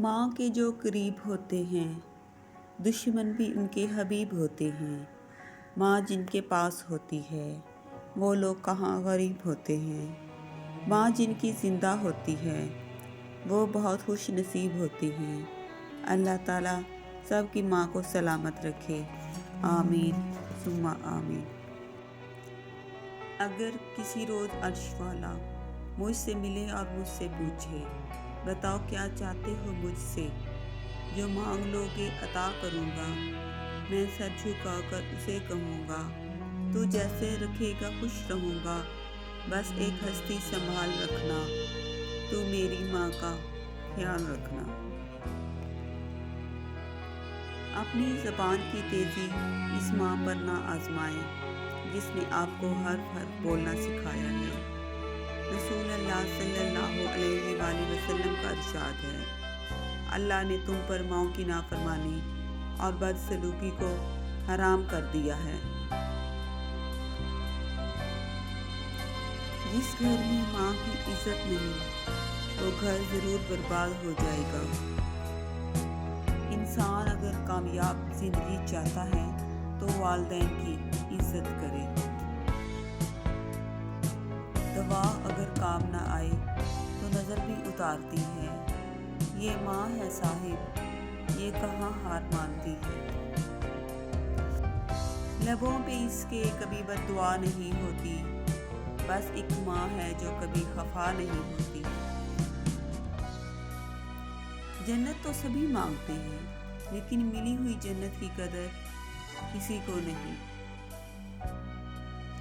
ماں کے جو قریب ہوتے ہیں دشمن بھی ان کے حبیب ہوتے ہیں۔ ماں جن کے پاس ہوتی ہے وہ لوگ کہاں غریب ہوتے ہیں۔ ماں جن کی زندہ ہوتی ہے وہ بہت خوش نصیب ہوتی ہیں۔ اللہ تعالیٰ سب کی ماں کو سلامت رکھے، آمین ثم آمین۔ اگر کسی روز عرش والا مجھ سے ملے اور مجھ سے پوچھے بتاؤ کیا چاہتے ہو مجھ سے، جو مانگ لو گے عطا کروں گا، میں سر جھکا کر اسے کہوں گا تو جیسے رکھے گا خوش رہوں گا، بس ایک ہستی سنبھال رکھنا، تو میری ماں کا خیال رکھنا۔ اپنی زبان کی تیزی اس ماں پر نہ آزمائیں جس نے آپ کو حرف بولنا سکھایا ہے۔ رسول اللہ صلی اللہ علیہ وآلہ وسلم کا ارشاد ہے، اللہ نے تم پر ماؤں کی نافرمانی اور بدسلوکی کو حرام کر دیا ہے۔ جس گھر میں ماں کی عزت نہیں وہ گھر ضرور برباد ہو جائے گا۔ انسان اگر کامیاب زندگی چاہتا ہے تو والدین کی عزت کرے۔ دوا اگر کام نہ آئے تو نظر بھی اتارتی ہے، یہ ماں ہے صاحب یہ کہاں ہار مانتی ہے۔ لبوں پہ اس کے کبھی بد دعا نہیں ہوتی، بس ایک ماں ہے جو کبھی خفا نہیں ہوتی۔ جنت تو سبھی مانگتے ہیں لیکن ملی ہوئی جنت کی قدر کسی کو نہیں۔